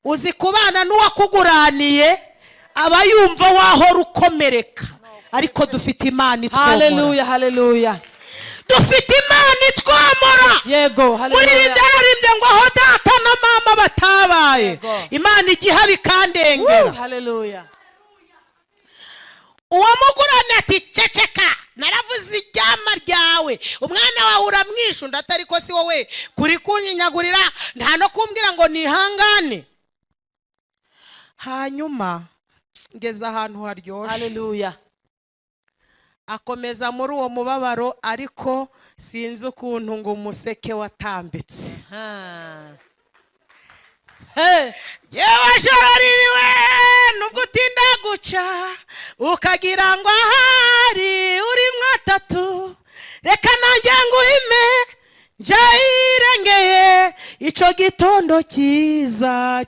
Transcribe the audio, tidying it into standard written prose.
uzi kubana n'uwakuguraniye aba yumva wahora ukomereka, ariko dufite Imana itwomora. Haleluya, haleluya. Dufite Imana itwomora. Yego, haleluya. Muri byararimbye ngo aho data na mama batabaye, Yego. Imana igiha bikandengera. Haleluya. Uwamugurana ati ceceka, naravuze iryama ryawe, umwana wawe uramwisha, undi atari ko si wowe kuri kunyinyagurira, nta no kumbwira ngo nihangane. Hanyuma ngeze ahantu haryoshye. Haleluya. Akomeza muri uwo mubabaro, ariko sinzi ukuntu ngo umuseke watambitse. Yewe joro ririwe nubwo utinda guca, ukagira ngo ahari uri mwatatu, reka nanjye nguhime njayirengeye ico gitondo cyiza.